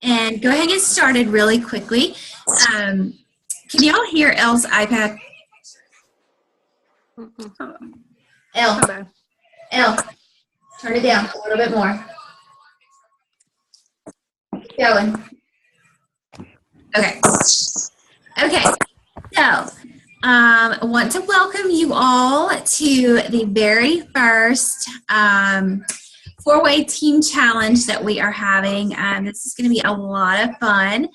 and go ahead and get started really quickly. Can y'all hear Elle's iPad? Elle, turn it down a little bit more. Keep going. Okay. So, I want to welcome you all to the very first four-way team challenge that we are having. This is going to be a lot of fun.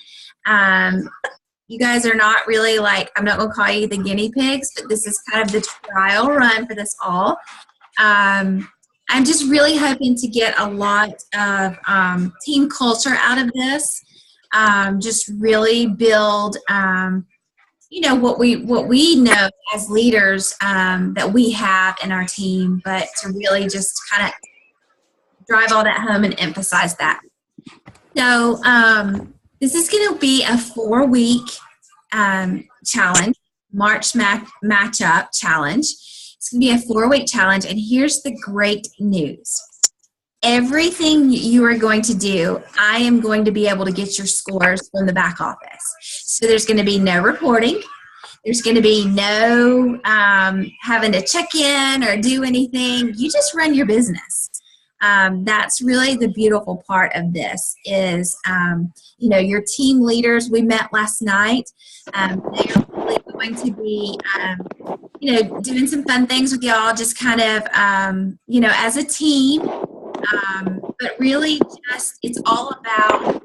You guys are not really I'm not going to call you the guinea pigs, but this is kind of the trial run for this all. I'm just really hoping to get a lot of team culture out of this. Just really build, what we know as leaders that we have in our team, but to really just kind of drive all that home and emphasize that. So this is going to be a 4-week challenge, March matchup challenge. It's going to be a 4-week challenge, and here's the great news. Everything you are going to do, I am going to be able to get your scores from the back office. So there's going to be no reporting. There's going to be no having to check in or do anything. You just run your business. That's really the beautiful part of this is, your team leaders, we met last night. They're really going to be, doing some fun things with y'all, just kind of, as a team. But really just, it's all about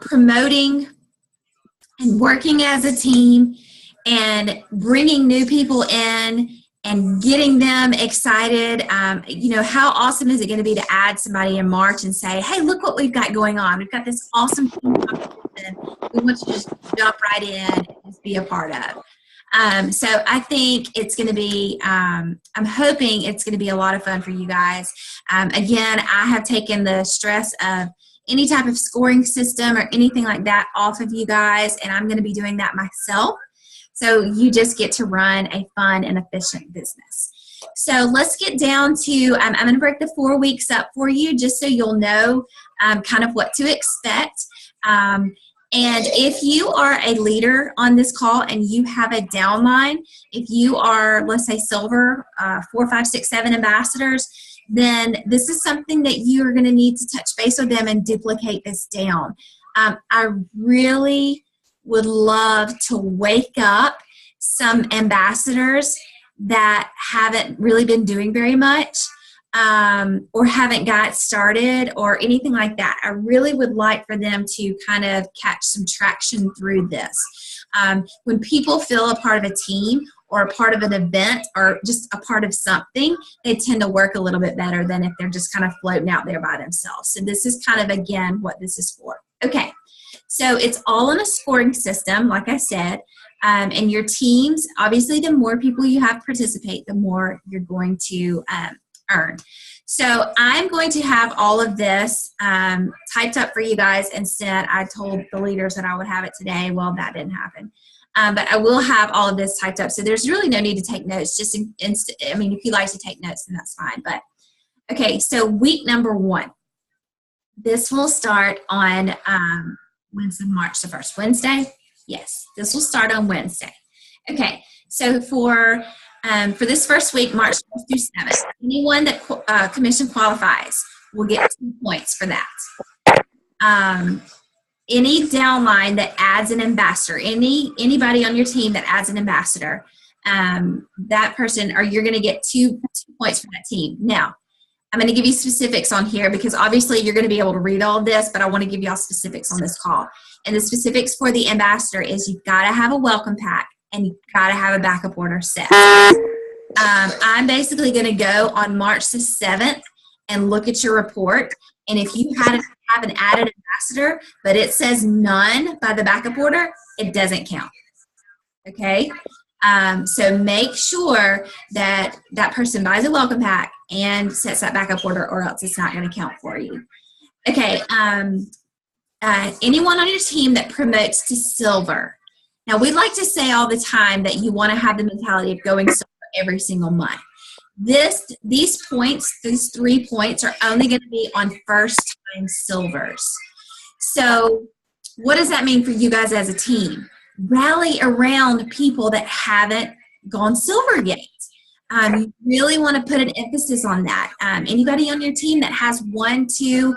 promoting and working as a team and bringing new people in and getting them excited. How awesome is it going to be to add somebody in March and say, hey, look what we've got going on. We've got this awesome team competition. We want you to just jump right in and just be a part of. So I think it's going to be, I'm hoping it's going to be a lot of fun for you guys. Again, I have taken the stress of any type of scoring system or anything like that off of you guys, and I'm going to be doing that myself. So you just get to run a fun and efficient business. So let's get down to, I'm going to break the 4 weeks up for you just so you'll know kind of what to expect. And if you are a leader on this call and you have a downline, if you are, let's say, silver, 4, 5, 6, 7 ambassadors, then this is something that you are going to need to touch base with them and duplicate this down. I really would love to wake up some ambassadors that haven't really been doing very much. Or haven't got started or anything like that. I really would like for them to kind of catch some traction through this. When people feel a part of a team or a part of an event or just a part of something, they tend to work a little bit better than if they're just kind of floating out there by themselves. So this is kind of, again, what this is for. Okay, so it's all in a scoring system, like I said. And your teams, obviously, the more people you have participate, the more you're going to earn. So I'm going to have all of this typed up for you guys instead. I told the leaders that I would have it today. Well, that didn't happen. But I will have all of this typed up. So there's really no need to take notes. Just if you like to take notes, then that's fine. But okay, so week number 1. This will start on Wednesday, March the 1st. Wednesday? Yes, this will start on Wednesday. Okay, so for this first week, March 1st through 7th, anyone that commission qualifies will get 2 points for that. Any downline that adds an ambassador, anybody on your team that adds an ambassador, that person, or you're going to get 2 points for that team. Now, I'm going to give you specifics on here because obviously you're going to be able to read all of this, but I want to give you all specifics on this call. And the specifics for the ambassador is you've got to have a welcome pack and you've got to have a backup order set. I'm basically going to go on March the 7th and look at your report. And if you have an added ambassador, but it says none by the backup order, it doesn't count. Okay? So make sure that that person buys a welcome pack and sets that backup order, or else it's not going to count for you. Okay. Anyone on your team that promotes to silver. Now, we like to say all the time that you want to have the mentality of going silver every single month. These points, these 3 points, are only going to be on first-time silvers. So what does that mean for you guys as a team? Rally around people that haven't gone silver yet. You really want to put an emphasis on that. Anybody on your team that has 1, 2,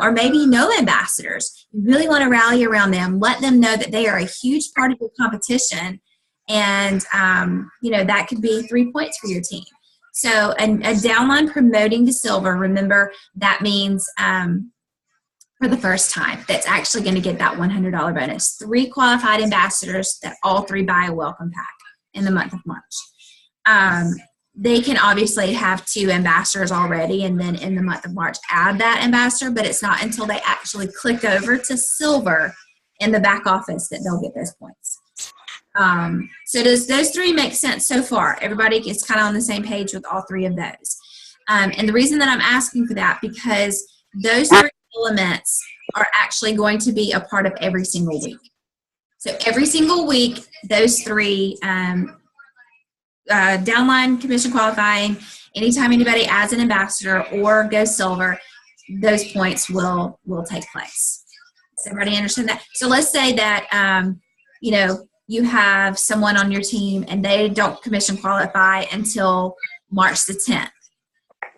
or maybe no ambassadors, you really want to rally around them. Let them know that they are a huge part of your competition, and that could be 3 points for your team. So a downline promoting to silver, remember that means for the first time that's actually going to get that $100 bonus. 3 qualified ambassadors that all 3 buy a welcome pack in the month of March. They can obviously have 2 ambassadors already, and then in the month of March add that ambassador, but it's not until they actually click over to silver in the back office that they'll get those points. So does those 3 make sense so far? Everybody is kind of on the same page with all 3 of those. And the reason that I'm asking for that, because those 3 elements are actually going to be a part of every single week. So every single week, those 3, downline, commission qualifying, anytime anybody adds an ambassador or goes silver, those points will take place. Does everybody understand that? So let's say that, you have someone on your team and they don't commission qualify until March the 10th.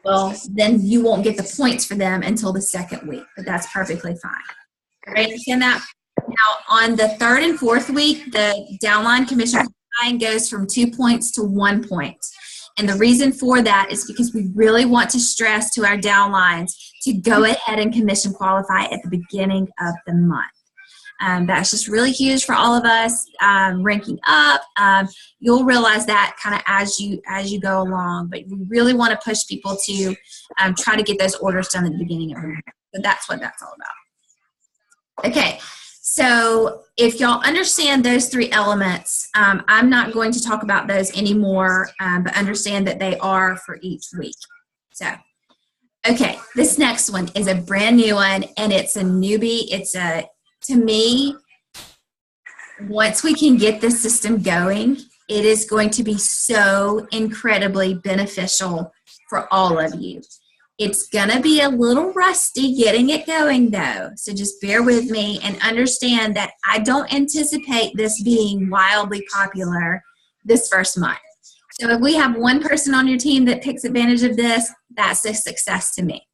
Well, then you won't get the points for them until the 2nd week, but that's perfectly fine. Everybody understand that? Now, on the 3rd and 4th week, the downline commission qualifying goes from 2 points to 1 point. And the reason for that is because we really want to stress to our downlines to go ahead and commission qualify at the beginning of the month. That's just really huge for all of us. Ranking up, you'll realize that kind of as you go along, but we really want to push people to try to get those orders done at the beginning of the month. So that's what that's all about. Okay, so if y'all understand those 3 elements, I'm not going to talk about those anymore, but understand that they are for each week. So, okay, this next one is a brand new one, and it's a newbie. To me, once we can get this system going, it is going to be so incredibly beneficial for all of you. It's going to be a little rusty getting it going, though, so just bear with me and understand that I don't anticipate this being wildly popular this first month. So if we have 1 person on your team that takes advantage of this, that's a success to me.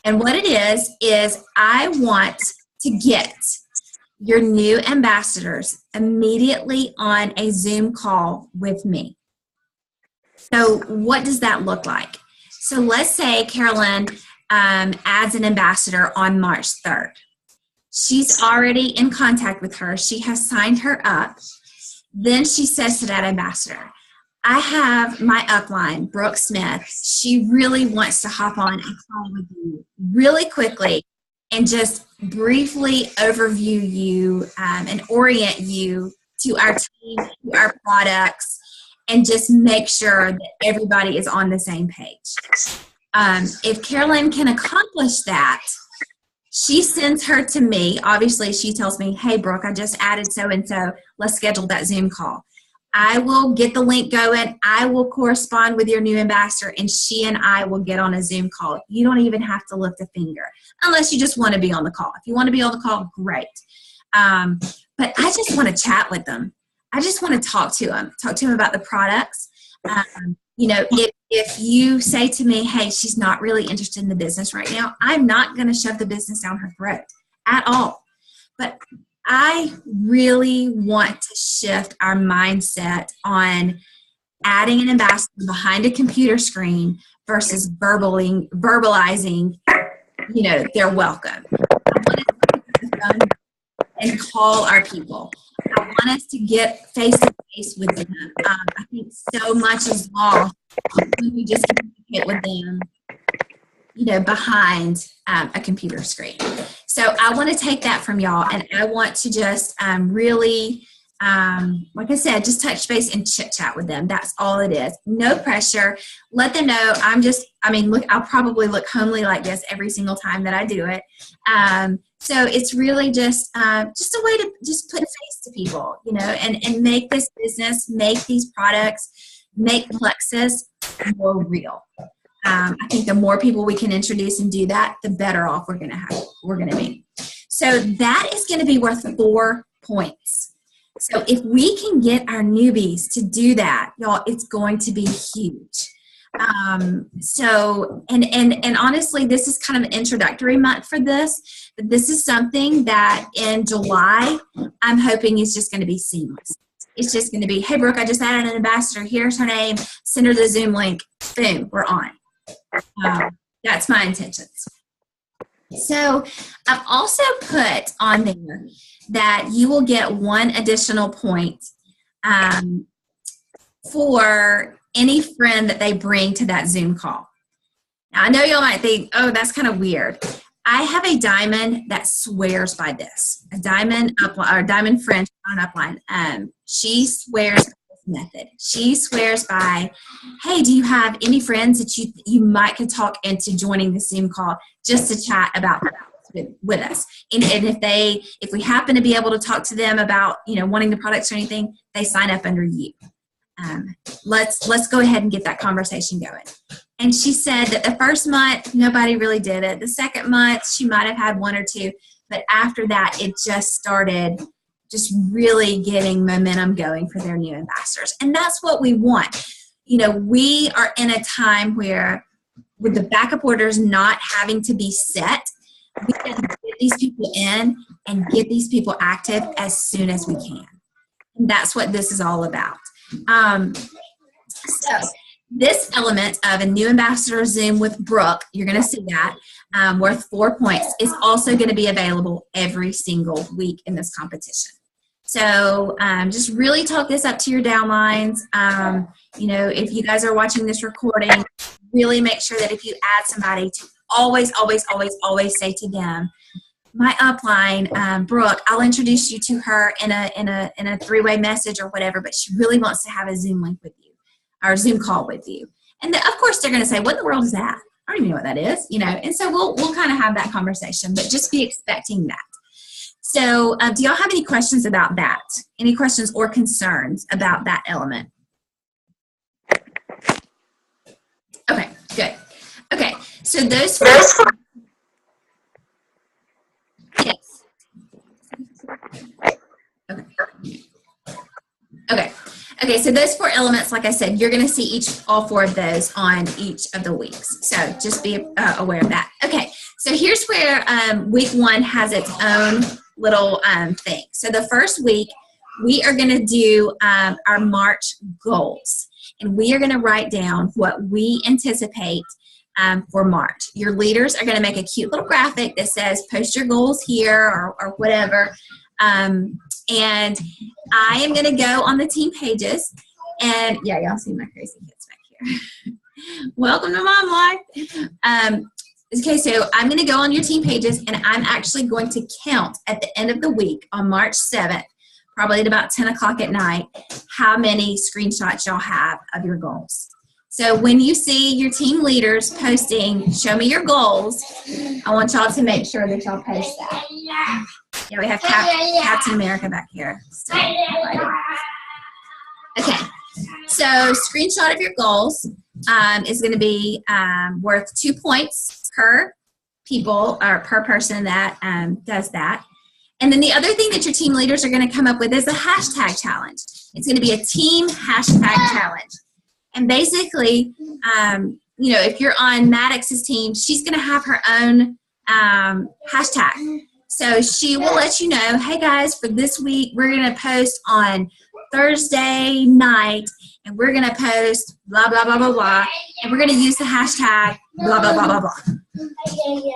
And what it is I want to get your new ambassadors immediately on a Zoom call with me. So what does that look like? So let's say Carolyn adds an ambassador on March 3rd. She's already in contact with her. She has signed her up. Then she says to that ambassador, I have my upline, Brooke Smith. She really wants to hop on a call with you really quickly and just briefly overview you and orient you to our team, to our products, and just make sure that everybody is on the same page. If Carolyn can accomplish that, she sends her to me. Obviously, she tells me, hey, Brooke, I just added so-and-so. Let's schedule that Zoom call. I will get the link going. I will correspond with your new ambassador, and she and I will get on a Zoom call. You don't even have to lift a finger unless you just want to be on the call. If you want to be on the call, great. But I just want to chat with them. I just want to talk to them about the products. If you say to me, hey, she's not really interested in the business right now, I'm not going to shove the business down her throat at all. But I really want to shift our mindset on adding an ambassador behind a computer screen versus verbalizing, their welcome. I want us to pick up the phone and call our people. I want us to get face-to-face with them. I think so much is lost when we just communicate with them, behind a computer screen. So I want to take that from y'all, and I want to just really, like I said, just touch base and chit-chat with them. That's all it is. No pressure. Let them know look, I'll probably look homely like this every single time that I do it. So it's really just a way to just put a face to people, and make this business, make these products, make Plexus more real. I think the more people we can introduce and do that, the better off we're going to be. So that is going to be worth 4 points. So if we can get our newbies to do that, y'all, it's going to be huge. So, and honestly, this is kind of an introductory month for this, but this is something that in July, I'm hoping is just going to be seamless. It's just going to be, hey, Brooke, I just added an ambassador. Here's her name. Send her the Zoom link. Boom, we're on. That's my intentions. So I've also put on there that you will get 1 additional point for any friend that they bring to that Zoom call. Now, I know y'all might think, oh, that's kind of weird. I have a diamond that swears by this. A diamond upline, or diamond friend on upline. She swears by this method. She swears by, hey, do you have any friends that you might could talk into joining the Zoom call just to chat about with us? And if we happen to be able to talk to them about, wanting the products or anything, they sign up under you. Let's go ahead and get that conversation going. And she said that the first month, nobody really did it. The second month, she might have had 1 or 2. But after that, it just started just really getting momentum going for their new ambassadors. And that's what we want. We are in a time where with the backup orders not having to be set, we can get these people in and get these people active as soon as we can. And that's what this is all about. So this element of a new ambassador Zoom with Brooke, you're going to see that, worth 4 points, is also going to be available every single week in this competition. So just really talk this up to your downlines. If you guys are watching this recording, really make sure that if you add somebody to always, always, always, always say to them, my upline, Brooke, I'll introduce you to her in a 3-way message or whatever, but she really wants to have a Zoom link with you or Zoom call with you. And of course they're going to say, what in the world is that? I don't even know what that is, and so we'll kind of have that conversation, but just be expecting that. So do y'all have any questions about that? Any questions or concerns about that element? Okay, good. Okay, so those first. Yes. Okay, so those 4 elements, like I said, you're going to see all 4 of those on each of the weeks. So just be aware of that. Okay, so here's where week 1 has its own little thing. So the first week, we are going to do our March goals. And we are going to write down what we anticipate for March. Your leaders are going to make a cute little graphic that says post your goals here or whatever. And I am going to go on the team pages. And yeah, y'all see my crazy kids back here. Welcome to Mom Life. Okay, so I'm going to go on your team pages, and I'm actually going to count at the end of the week on March 7th, probably at about 10 o'clock at night, how many screenshots y'all have of your goals. So when you see your team leaders posting, show me your goals, I want y'all to make sure that y'all post that. Yeah, we have Captain America back here. So, okay, so screenshot of your goals is going to be worth 2 points per people or per person that does that. And then the other thing that your team leaders are going to come up with is a hashtag challenge. It's going to be a team hashtag challenge. And basically, if you're on Maddox's team, she's going to have her own hashtag. So she will let you know, hey guys, for this week, we're going to post on Thursday night, and we're going to post blah, blah, blah, blah, blah, and we're going to use the hashtag blah, blah, blah, blah, blah. Hey,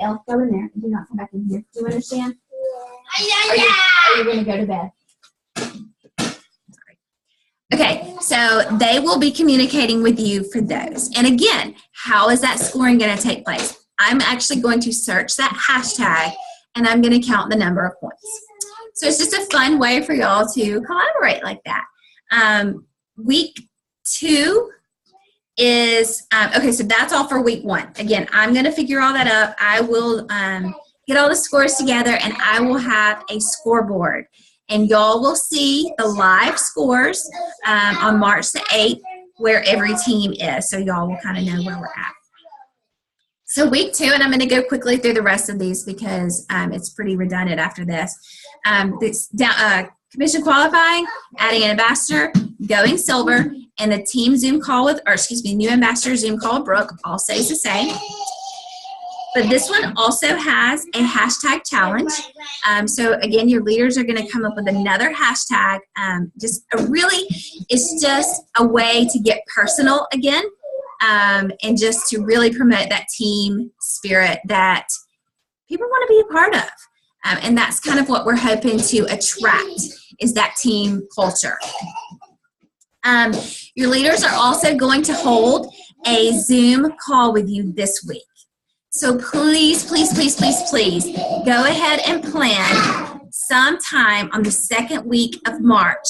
Elle, go in there. Do not come back in here. Do you understand? Are you going to go to bed? Okay, so they will be communicating with you for those. And again, how is that scoring going to take place? I'm actually going to search that hashtag, and I'm going to count the number of points. So it's just a fun way for y'all to collaborate like that. Week 2 is, okay, so that's all for week 1. Again, I'm going to figure all that up. I will get all the scores together, and I will have a scoreboard. And y'all will see the live scores on March the 8th where every team is. So y'all will kind of know where we're at. So week 2, and I'm going to go quickly through the rest of these because it's pretty redundant after this. Commission qualifying, adding an ambassador, going silver, and the team Zoom call with, or excuse me, new ambassador Zoom call with Brooke all stays the same. But this one also has a hashtag challenge. So again, your leaders are going to come up with another hashtag. It's just a way to get personal again, and just to really promote that team spirit that people want to be a part of. And that's kind of what we're hoping to attract, is that team culture. Your leaders are also going to hold a Zoom call with you this week. So please, please, please, please, please go ahead and plan sometime on the second week of March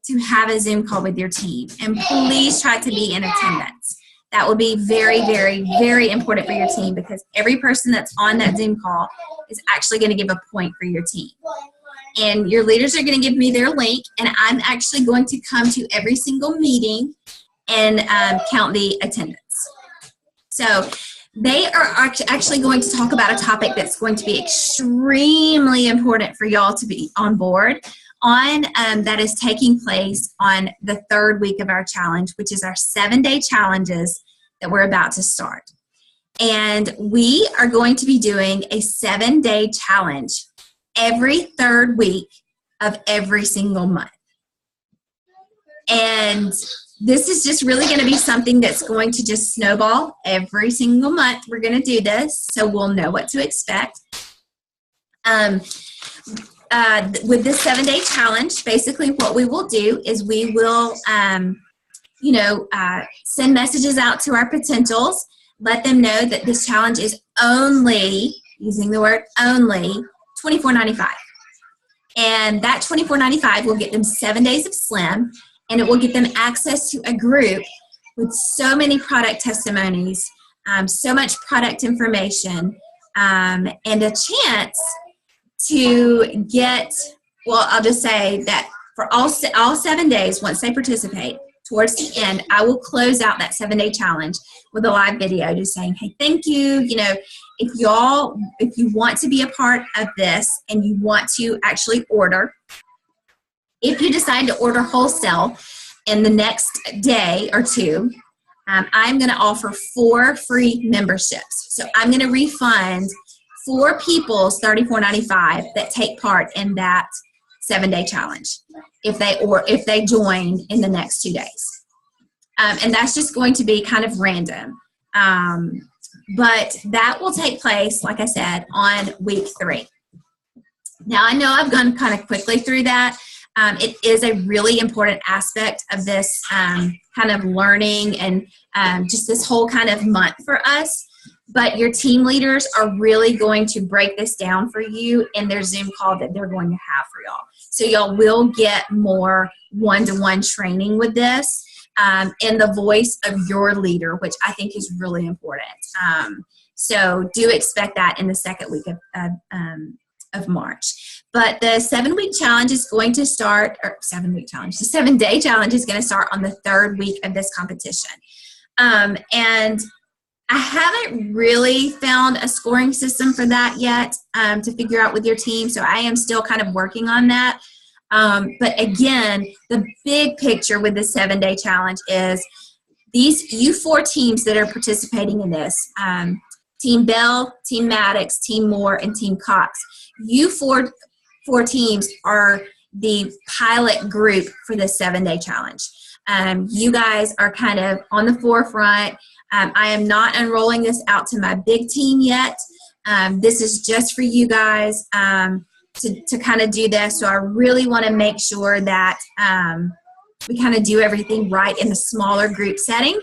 to have a Zoom call with your team. And please try to be in attendance. That will be very, very, very important for your team, because every person that's on that Zoom call is actually going to give a point for your team. And your leaders are going to give me their link, and I'm actually going to come to every single meeting and count the attendance. So they are actually going to talk about a topic that's going to be extremely important for y'all to be on board on, that is taking place on the 3rd week of our challenge, which is our 7-day challenges that we're about to start. And we are going to be doing a 7-day challenge every 3rd week of every single month. And this is just really going to be something that's going to just snowball every single month. We're going to do this, so we'll know what to expect. With this 7-day challenge, basically what we will do is we will, send messages out to our potentials, let them know that this challenge is only, using the word only, $24.95. And that $24.95 will get them 7 days of Slim, and it will get them access to a group with so many product testimonies, so much product information, and a chance to get, well, I'll just say that for all 7 days, once they participate, towards the end, I will close out that 7-day challenge with a live video just saying, hey, thank you. You know, if you want to be a part of this and you want to actually order, if you decide to order wholesale in the next day or two, I'm going to offer 4 free memberships. So I'm going to refund 4 people's $34.95 that take part in that 7-day challenge if they join in the next 2 days. And that's just going to be kind of random. But that will take place, like I said, on week 3. Now, I know I've gone kind of quickly through that. It is a really important aspect of this kind of learning and just this whole kind of month for us. But your team leaders are really going to break this down for you in their Zoom call that they're going to have for y'all. So y'all will get more one-to-one training with this in the voice of your leader, which I think is really important. So do expect that in the second week of March. But the 7-week challenge is going to start, or 7-week challenge, the 7-day challenge is going to start on the 3rd week of this competition. And I haven't really found a scoring system for that yet to figure out with your team, so I am still kind of working on that. But again, the big picture with the 7-day challenge is you 4 teams that are participating in this, Team Bell, Team Maddox, Team Moore, and Team Cox. You four teams are the pilot group for the 7-day challenge. You guys are kind of on the forefront. I am not enrolling this out to my big team yet. This is just for you guys to kind of do this. So I really want to make sure that we kind of do everything right in the smaller group setting.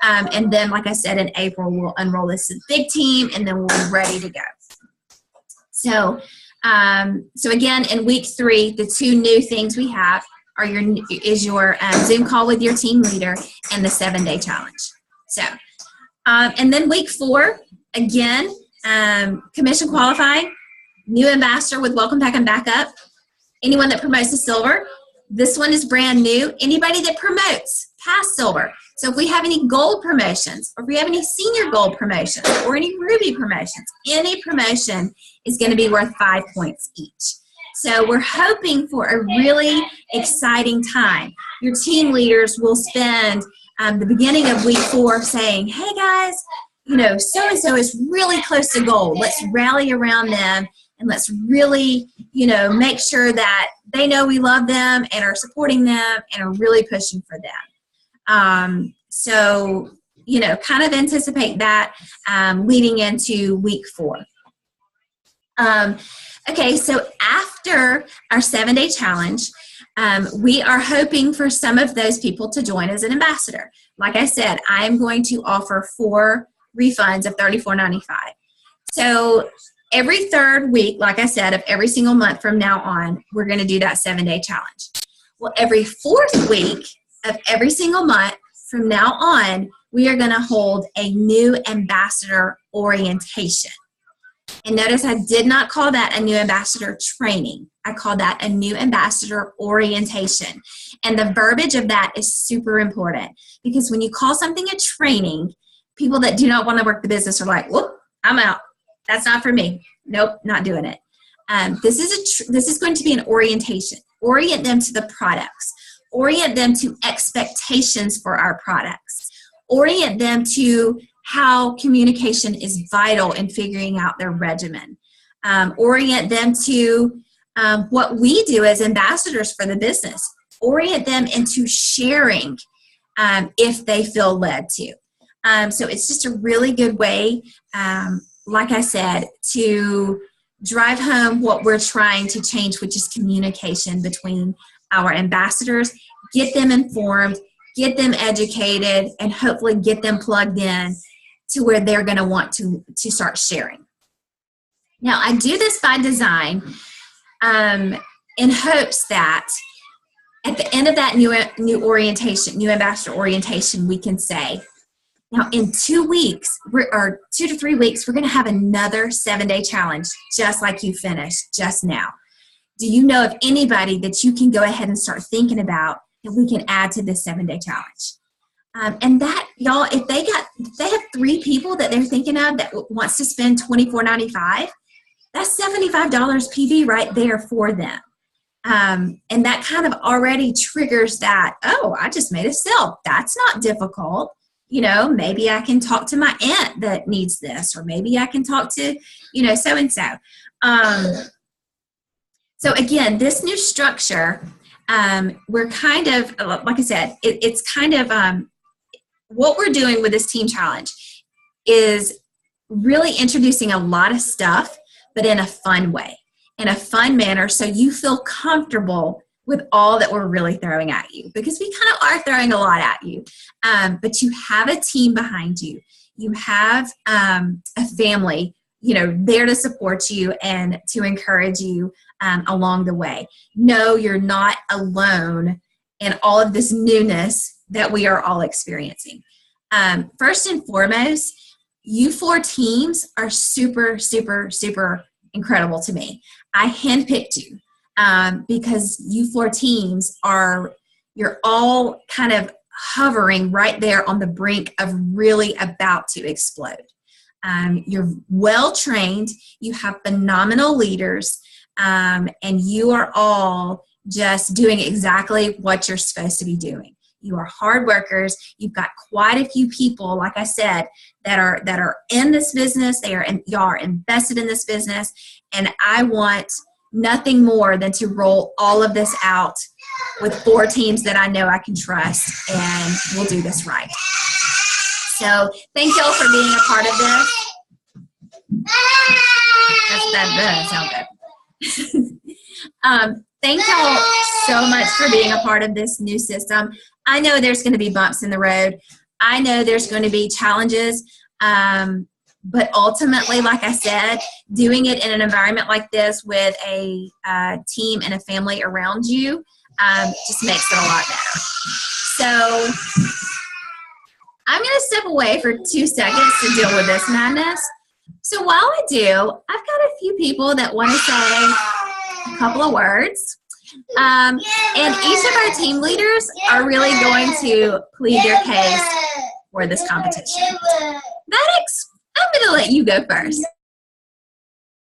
And then, like I said, in April, we'll enroll this to the big team, and then we'll be ready to go. So again, in week 3, the 2 new things we have are your Zoom call with your team leader and the 7-day challenge. So, and then week 4, again, commission qualifying, new ambassador with welcome pack and backup, anyone that promotes to silver. This one is brand new. Anybody that promotes past silver. So if we have any gold promotions, or if we have any senior gold promotions, or any ruby promotions, any promotion is going to be worth 5 points each. So we're hoping for a really exciting time. Your team leaders will spend the beginning of week 4 saying, hey guys, you know, so-and-so is really close to gold. Let's rally around them, and let's really, you know, make sure that they know we love them and are supporting them and are really pushing for them. So, you know, kind of anticipate that leading into week 4. Okay, so after our 7-day challenge, we are hoping for some of those people to join as an ambassador. Like I said, I am going to offer 4 refunds of $34.95. So every 3rd week, like I said, of every single month from now on, we're going to do that 7-day challenge. Well, every 4th week of every single month from now on, we are going to hold a new ambassador orientation. And notice I did not call that a new ambassador training. I call that a new ambassador orientation. And the verbiage of that is super important, because when you call something a training, people that do not want to work the business are like, whoop, I'm out. That's not for me. Nope, not doing it. This is going to be an orientation. Orient them to the products. Orient them to expectations for our products. Orient them to how communication is vital in figuring out their regimen. Orient them to what we do as ambassadors for the business. Orient them into sharing if they feel led to. So it's just a really good way, like I said, to drive home what we're trying to change, which is communication between our ambassadors, get them informed, get them educated, and hopefully get them plugged in to where they're going to want to start sharing. Now, I do this by design in hopes that at the end of that new orientation, new ambassador orientation, we can say, now in 2 weeks, or 2 to 3 weeks, we're going to have another 7-day challenge, just like you finished just now. Do you know of anybody that you can go ahead and start thinking about that we can add to this 7-day challenge? And that, y'all, if they have 3 people that they're thinking of that wants to spend $24.95, that's $75 PV right there for them. And that kind of already triggers that, oh, I just made a sale. That's not difficult. You know, maybe I can talk to my aunt that needs this, or maybe I can talk to, you know, so-and-so. So again, this new structure, we're kind of, like I said, it's kind of what we're doing with this team challenge is really introducing a lot of stuff, but in a fun way, in a fun manner, so you feel comfortable with all that we're really throwing at you, because we kind of are throwing a lot at you. But you have a team behind you. You have a family, you know, there to support you and to encourage you along the way. No, you're not alone in all of this newness that we are all experiencing. First and foremost, you 4 teams are super, super, super incredible to me. I handpicked you because you 4 teams you're all kind of hovering right there on the brink of really about to explode. You're well trained, you have phenomenal leaders, and you are all just doing exactly what you're supposed to be doing. You are hard workers. You've got quite a few people, like I said, that are in this business. Y'all are invested in this business, and I want nothing more than to roll all of this out with 4 teams that I know I can trust, and we'll do this right. So thank y'all for being a part of this. That doesn't sound good. Thank y'all so much for being a part of this new system. I know there's going to be bumps in the road. I know there's going to be challenges. But ultimately, like I said, doing it in an environment like this with a team and a family around you just makes it a lot better. So I'm going to step away for 2 seconds to deal with this madness. So while I do, I've got a few people that want to say a couple of words. And each of our team leaders are really going to plead their case for this competition. Maddox, I'm going to let you go first.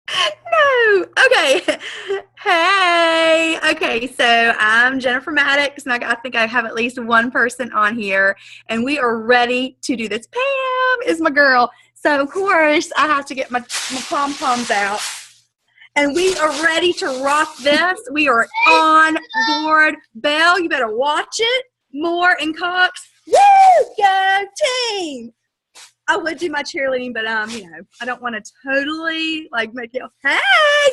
No. Okay. Hey. Okay. So I'm Jennifer Maddox, and I think I have at least one person on here, and we are ready to do this. Pam is my girl. So, of course, I have to get my pom-poms out. And we are ready to rock this. We are on board. Belle, you better watch it. Moore and Cox. Woo! Go team! I would do my cheerleading, but I don't want to totally make you. Hey,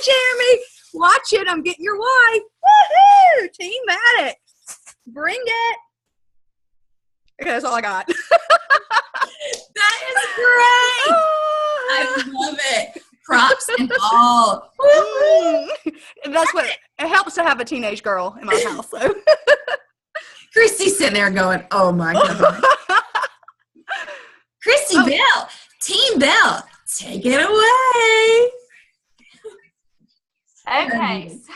Jeremy, watch it. I'm getting your wife. Woohoo! Team Maddox, bring it. Okay, that's all I got. That is great. I love it. Props and all. And that's what it helps to have a teenage girl in my house. So Christy's sitting there going, "Oh my God." Christy Bell, Team Bell, take it away. Okay, so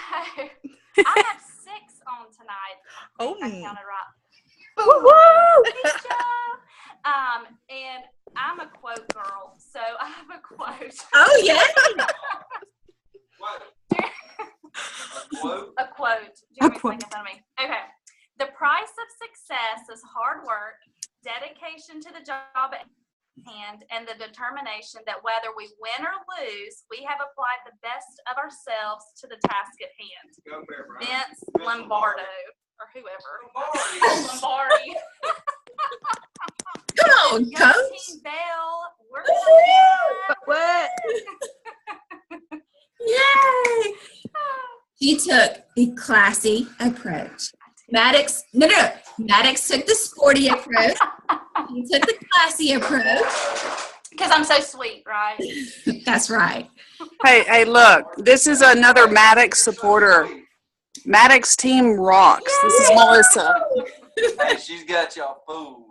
I have 6 on tonight. Oh, I counted right. woo! And I'm a quote girl, so I have a quote. Oh yeah. A quote. Jeremy's quote. making fun of me. Okay. The price of success is hard work, dedication to the job at hand, and the determination that whether we win or lose, we have applied the best of ourselves to the task at hand. Vince Lombardo, or whoever. Lombardi. Come on, Yo, Coach. Team Bell, we're gonna What? Yay! She took the classy approach. Maddox took the sporty approach. He took the classy approach. because I'm so sweet, right? That's right. Hey, look, this is another Maddox supporter. Maddox team rocks. This is Melissa. Hey, she's got y'all fooled.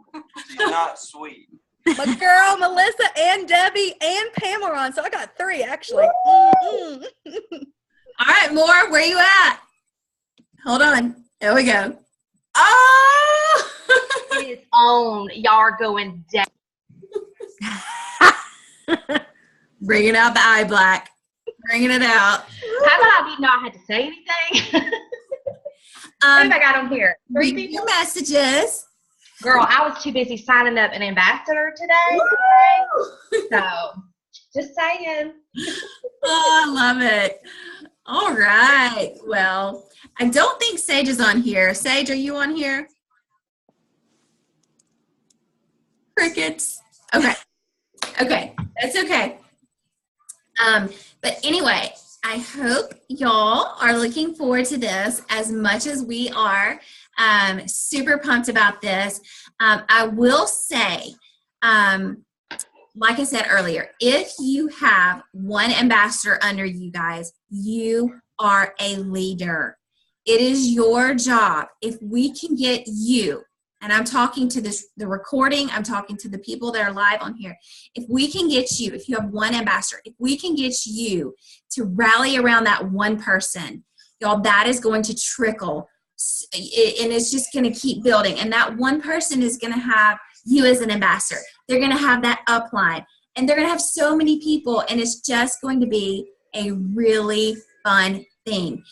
She's not sweet. My girl, Melissa, and Debbie, and Pam are on, so I got 3, actually. All right, Moore, where you at? Hold on. There we go. Oh! It is on. Y'all are going down. Bringing out the eye black. Bringing it out. How about I didn't know I had to say anything? What have I got on here? 3 Read people? your messages. Girl, I was too busy signing up an ambassador today. So, just saying. Oh, I love it. All right. Well, I don't think Sage is on here. Sage, are you on here? Crickets. Okay. Okay. That's okay. But anyway, I hope y'all are looking forward to this as much as we are. Super pumped about this. I will say, like I said earlier, if you have one ambassador under you guys, you are a leader. It is your job. If we can get you, and I'm talking to the recording, I'm talking to the people that are live on here. If we can get you, if you have one ambassador, if we can get you to rally around that one person, y'all, that is going to trickle. And it's just going to keep building. And that one person is going to have you as an ambassador. They're going to have that upline. And they're going to have so many people. And it's just going to be a really fun thing.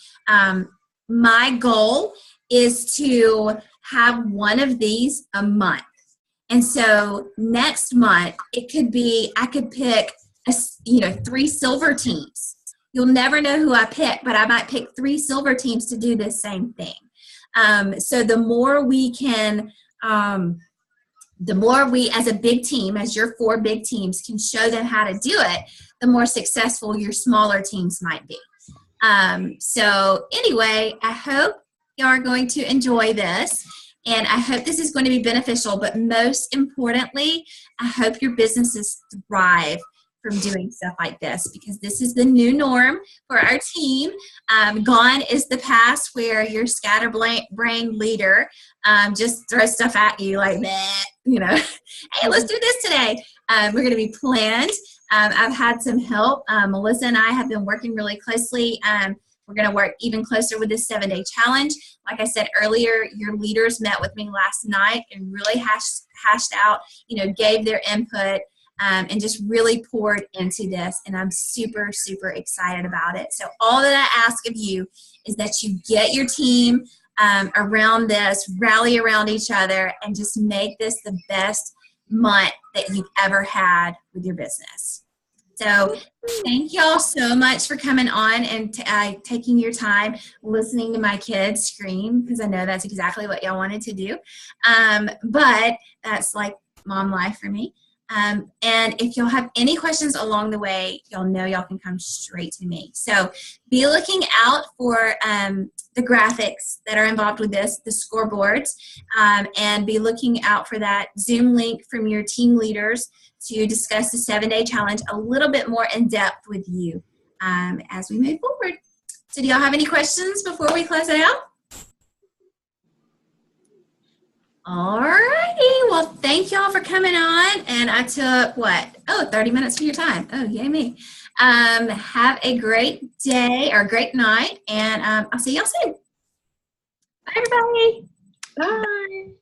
My goal is to have one of these a month. And so next month, it could be, I could pick, 3 silver teams. You'll never know who I pick, but I might pick 3 silver teams to do the same thing. So the more we can, the more we as a big team, as your 4 big teams can show them how to do it, the more successful your smaller teams might be. So anyway, I hope you are going to enjoy this, and I hope this is going to be beneficial, but most importantly, I hope your businesses thrive from doing stuff like this, because this is the new norm for our team. Gone is the past where your scatterbrained leader just throws stuff at you like that, hey, let's do this today. We're going to be planned. I've had some help. Melissa and I have been working really closely We're going to work even closer with this 7-day challenge. Like I said earlier, your leaders met with me last night and really hashed out, gave their input and just really poured into this. And I'm super, super excited about it. So all that I ask of you is that you get your team around this, rally around each other, and just make this the best month that you've ever had with your business. So thank y'all so much for coming on and taking your time listening to my kids scream, because I know that's exactly what y'all wanted to do. But that's like mom life for me. And if y'all have any questions along the way, y'all know y'all can come straight to me. So be looking out for the graphics that are involved with this, the scoreboards, and be looking out for that Zoom link from your team leaders to discuss the 7-day challenge a little bit more in depth with you as we move forward. So do y'all have any questions before we close it out? All righty. Well, thank y'all for coming on. And I took, 30 minutes of your time. Oh, yay me. Have a great day or great night. And I'll see y'all soon. Bye, everybody. Bye.